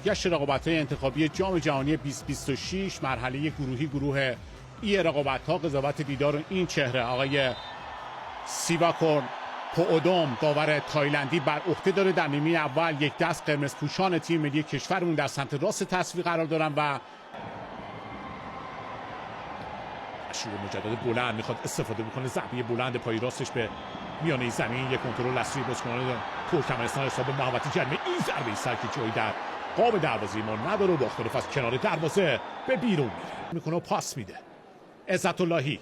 برگشت رقابت‌های انتخابی جام جهانی 2026 مرحله گروهی گروه ای رقابت‌ها قضاوت دیدار این چهره آقای سیواکورن پوودوم داور تایلندی بر عهده داره. در نیمه اول یک دست قرمز پوشان تیم ملی کشورمون در سمت راست تصویر قرار دارن و شروع مجدد بلند میخواد استفاده بکنه، ضربه بلند پای راستش به میانه زمین، یک کنترل از سوی بازیکنان ترکمنستان حساب محوطه جریمه. این ضربه سر که جایی در قاب دروازه ما نداره، با اختلاف از کنار دروازه به بیرون میکنه و پاس میده. عزت اللهی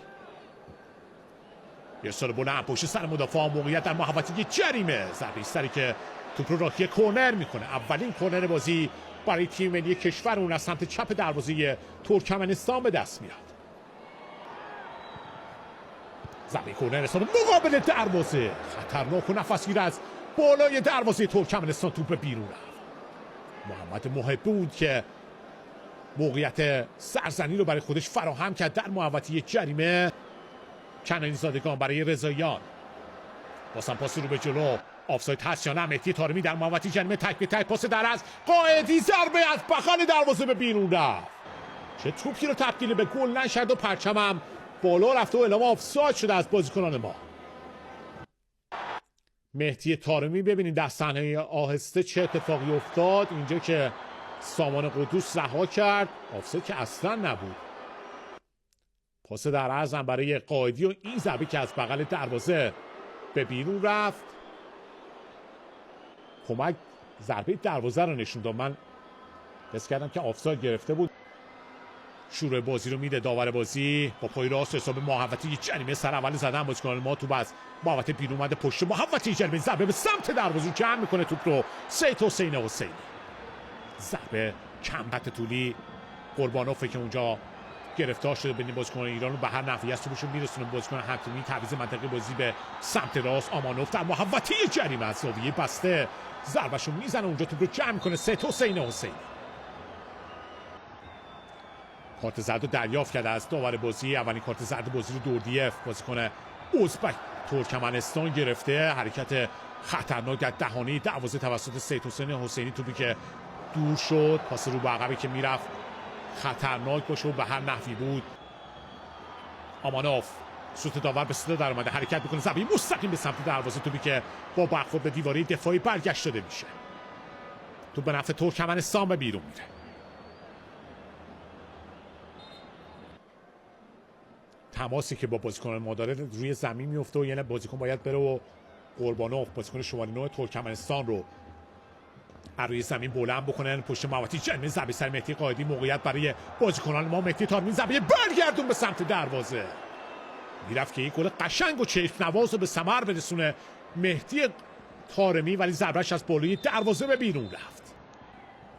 یه سال بلند پشت سر مدافع، موقعیت در محوطه جریمه، ضربه سری که توپ رو راهی کورنر میکنه. اولین کورنر بازی برای تیم ملی کشورمون از سمت چپ دروازه ترکمنستان به دست میاد. ضربه کورنر حساب مقابل دروازه خطرناک و نفسگیر از بالای دروازه ترکمنستان توپ بیرون رفت. محمد محب بود که موقعیت سرزنی رو برای خودش فراهم کرد در محوطه جریمه. کنانی زادگان برای رضاییان، بازم پاس رو به جلو، آفساید هست یا نه؟ مهدی طارمی در محوطه جریمه تک به تک پاس در از قائدی، ضربه از بغل دروازه به بیرون رفت. چه توپی رو تبدیل به گل نشد و پرچمم بالا رفته و اعلام آفساید شده از بازیکنان ما. مهدی طارمی ببینید در صحنه آهسته چه اتفاقی افتاد اینجا که سامان قدوس رها کرد، آفساید که اصلا نبود. پاس در عرض هم برای قائدی و این ضربه که از بغل دروازه به بیرون رفت. کمک ضربه دروازه رو نشون داد. من حس کردم که آفساید گرفته بود. شروع بازی رو میده داور بازی با پای راست حساب محوطه جریمه. سر اول زدن بازیکن ما توپ از محوطه بیرون اومده پشت محوطه جریمه، ضربه به سمت دروازه جمع میکنه توپ رو سید حسین حسینی. ضربه کمبت طولی قربانوف که اونجا گرفتار شده بین بازیکن ایران رو به هر نحوی از توپشون میرسونه. بازیکن حتمی تعویض منطقه بازی به سمت راست، آمانوف در محوطه جریمه از زاویه بسته ضربهشو میزنه اونجا توپ رو جمع میکنه سید حسین حسینی. کارت زرد رو دریافت کرده از داور بازی. اولین کارت زرد بازی رو دوردیف بازیکن ازبک ترکمنستان گرفته. حرکت خطرناک در دهانه دروازه توسط سید حسین حسینی، توپی که دور شد، پاس رو به عقبی که میرفت خطرناک باشه و به هر نحوی بود. آمانوف سوت داور به صدا در اومده، حرکت میکنه، ضربه مستقیم به سمت دروازه، توپی که با برخورد به دیواره دفاعی برگشت داده میشه. توپ به نفع ترکمنستان به بیرون میره. تماسی که با بازیکن ما داره روی زمین میفته و یعنی بازیکن باید بره و قربانوف بازیکن شماره 9 ترکمنستان رو روی زمین بلند بکنن پشت محوطه جریمه. ضربه سر مهدی قائدی، موقعیت برای بازیکنان ما. مهدی طارمی ضربه برگردون به سمت دروازه، میرفت که این گل قشنگ و چشم نواز رو به ثمر برسونه مهدی طارمی، ولی ضربهش از بالای دروازه به بیرون رفت.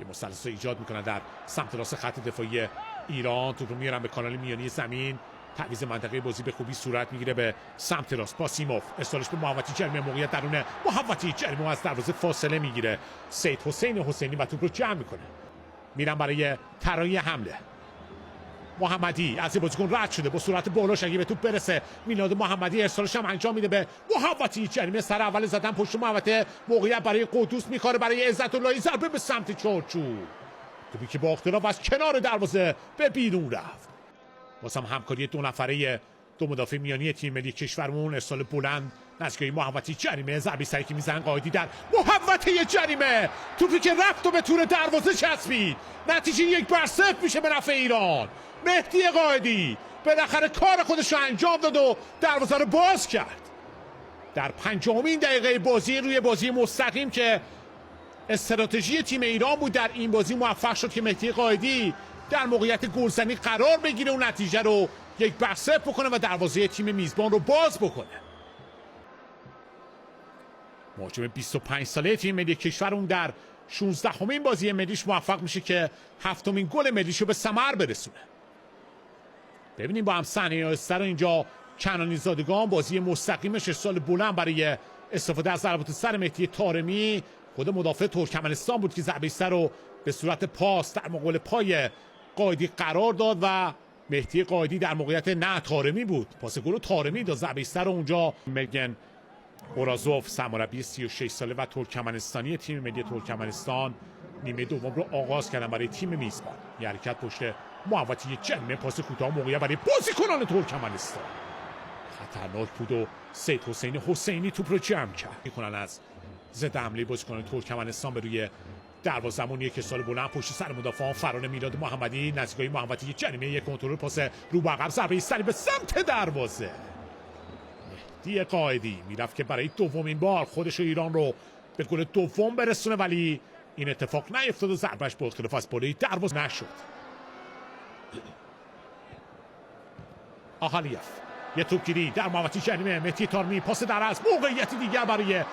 یه مثلث ایجاد میکنن در سمت راست خط دفاعی ایران. توپ رو میارن به کانال میانی زمین، تعویض منطقه بازی به خوبی صورت میگیره به سمت راست. باسیموف استالش به محوطه جریمه، موقعیت درون محوطه جریمه از دروازه فاصله میگیره سید حسین حسینی و توپ رو جمع میکنه. میرن برای طراحی حمله. محمدی از بازیکن رد شده، با سرعت بالاش اگه به توپ برسه میلاد محمدی ارسالش هم انجام میده به محوطه جریمه. سر اول زدن پشت محوطه، موقعیت برای قدوس میخوره برای عزت اللهی، ضربه به سمت چارچوب، توپی که با اختلاف از کنار دروازه به بیرون رفت. واسم همکاری دو نفره دو مدافع میانی تیم ملی کشورمون، ارسال بلند نزدیک محوطه جریمه، ضربه سری که میزنن قائدی در محوطه جریمه، توپی که رفت و به تور دروازه چسبید. نتیجه 1-0 میشه به نفع ایران. مهدی قائدی بالاخره کار خودش رو انجام داد و دروازه رو باز کرد. در 5مین دقیقه بازی روی بازی مستقیم که استراتژی تیم ایران بود در این بازی، موفق شد که مهدی قائدی در موقعیت گلزنی قرار بگیره و نتیجه رو 1-0 بکنه و دروازه تیم میزبان رو باز بکنه. مهاجم 25 ساله تیم ملی کشورمون در 16مین بازی ملیش موفق میشه که 7مین گل ملیش رو به ثمر برسونه. ببینیم با هم صحنه آهسته رو اینجا. کنانی زادگان بازی مستقیمش ارسال بلند برای استفاده از ضربات سر مهدی طارمی. خود مدافع ترکمنستان بود که ضربه سر رو به صورت پاس در مقابل پای قائدی قرار داد و مهدی قائدی در موقعیت نه طارمی بود، پاس گل طارمی داد. ضربه سر رو اونجا مرگن اورازوف سرمربی 36 ساله و ترکمنستانی تیم ملی ترکمنستان نیمه دوم رو آغاز کردن برای تیم میزبان. یه حرکت پشت محوطه جریمه، پاس کوتاه موقعیت برای بازیکنان ترکمنستان. خطرناک بود و سید حسینی توپ رو جمع کرد. میکنن از ضد حمله بازیکنان ترکمنستان به روی دروازه‌مون که سال بلند پشت سر مدافعان فران میلاد محمدی نزدیکای محوطه جریمه، یک کنترل پاس رو به عقب، ضربه سری به سمت دروازه. مهدی قائدی میرفت که برای دومین بار خودش و ایران رو به گل دوم برسونه، ولی این اتفاق نیفتاد و ضربهش با اختلاف از بالای دروازه نشد. آهالیف یه توپگیری در محوطه جریمه، مهدی تارمی پاس در از موقعیتی دیگر برای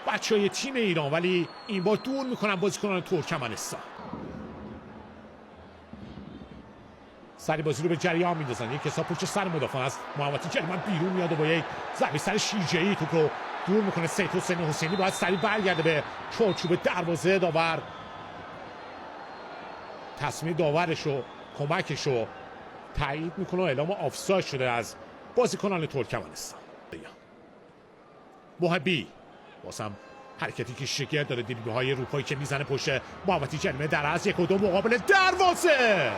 بچهای تیم ایران، ولی این بار دور میکنن بازیکنان ترکمنستان. سری بازی رو به جریان میندازن، یک حساب پشت سر مدافع است، محوطه جریمه بیرون میاد و با یک ضربه سر شیرجه‌ای توپ رو دور میکنه. سید حسینی باید سری برگرده به چارچوب دروازه. داور تصمیم داورش و کمکش رو تایید میکنه و اعلام آفساید شده از بازیکنان ترکمنستان. محبی واسم حرکتی که شکل داره، دریبل‌های روپایی که میزنه پشت محوطه جریمه در از 1 و 2 مقابل دروازه.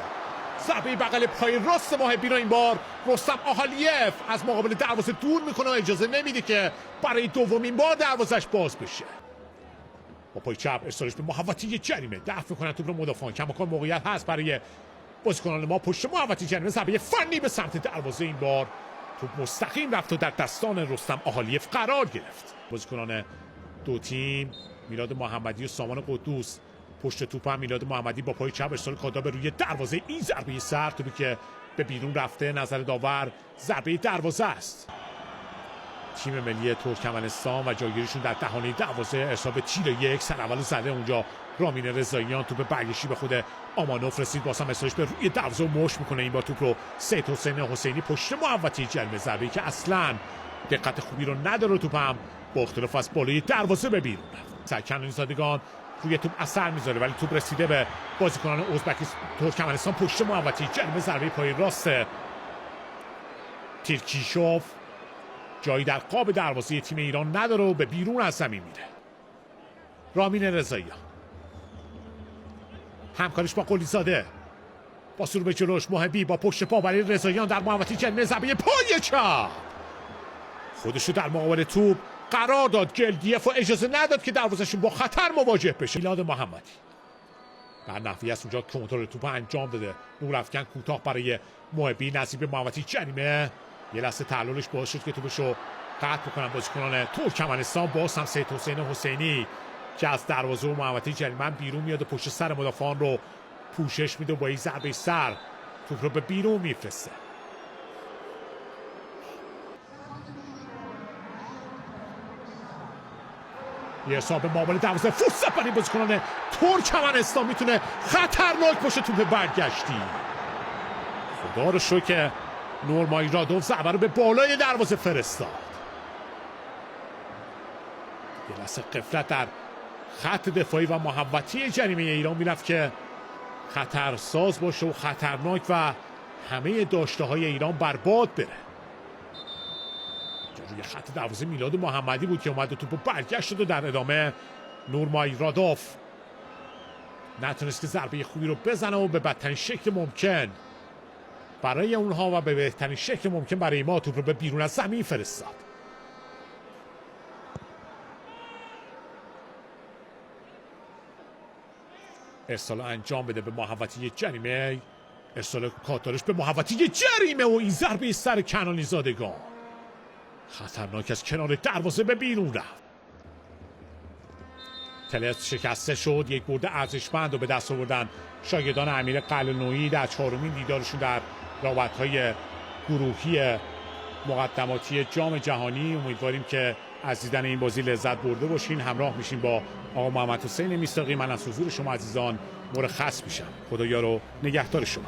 ضربه بغل پای راست محبی رو این بار رستم آهالیف از مقابل دروازه دور میکنه و اجازه نمیده که برای دومین بار دروازش باز بشه. با پای چپ ارسالش به محوطه جریمه، دفع میکنن توپ رو مدافعان. کماکان موقعیت هست برای بازیکنان ما پشت محوطه جریمه. ضربه فنی به سمت دروازه، این بار توپ مستقیم رفت و در دستان رستم آهالیف قرار گرفت. بازیکنان دو تیم میلاد محمدی و سامان قدوس پشت توپ هم میلاد محمدی با پای چپ ارسال کادا به روی دروازه. این ضربه سر توپی که به بیرون رفته، نظر داور ضربه دروازه است. تیم ملی ترکمنستان و جایگیریشون در دهانه دروازه، ارسال به تیر یک، سر اول زده اونجا رامین رضاییان، توپ برگشتی به خود آمانوف رسید، بازم ارسالش به روی دروازه مشت میکنه. این بار توپ رو سید حسینی پشت محوطه جریمه، ضربه‌ای که اصلا دقت خوبی رو نداره، توپ هم با اختلاف از بالای دروازه به بیرون رفت. سرکنانی زادگان روی توپ اثر میذاره، ولی توپ رسیده به بازیکنان ترکمنستان پشت محوطه جریمه. ضربه پای راست تیرکیشوف جایی در قاب دروازه تیم ایران نداره و به بیرون از زمین میره. رامین رضاییان همکارش با قلیزاده، با سرو به جلوش محبی با پشت پا برای رضاییان در محوطه جریمه، ضربه پای چپ خودشو در مقابل توپ قرار داد. گلگیف و اجازه نداد که دروازه‌شون با خطر مواجه بشه. میلاد محمدی در نحوی است اونجا کنترل توپ انجام داده، نورافکن کوتاه برای محبی نزدیک به محوطه جریمه. یه لحظه تعللش باعث شد که توپشو قطع بکنن بازیکنان ترکمنستان. باز هم سید حسینی که از دروازه و محوطه جریمه بیرون میاد و پشت سر مدافعان رو پوشش میده و با این ضربه سر توپ رو به بیرون میفرسته. یه حساب مقابل دروازه، فرصت برای بازیکنان ترکمنستان، میتونه خطرناک باشه توپ برگشتی. خدا رو شکر که نورمایرادوف ضربه رو به بالای دروازه فرستاد. یه لحظه غفلت در خط دفاعی و محوطه جریمه ایران میرفت که خطرساز باشه و خطرناک و همه داشته های ایران برباد بره. روی خط دروازه میلاد محمدی بود که اومد و توپو برگشت و در ادامه نورمایرادوف نتونست که ضربه خوبی رو بزنه و به بدترین شکل ممکن برای اونها و به بهترین شکل ممکن برای ما توپ رو به بیرون از زمین فرستاد. ارسال انجام بده به محوطه جریمه، ارسال کاتارش به محوطه جریمه و این ضربه سر کنانی زادگان خطرناک از کنار دروازه به بیرون رفت. تلس شکسته شد. یک برد ارزشمند و به دست آوردن شاگردان امیر قلعه‌نویی در چهارمین دیدارشون در رقابت‌های گروهی مقدماتی جام جهانی. امیدواریم که از دیدن این بازی لذت برده باشین. همراه میشین با آقا محمد حسین میثاقی. من از حضور شما عزیزان مرخص میشم. خدایا رو نگهدار شما.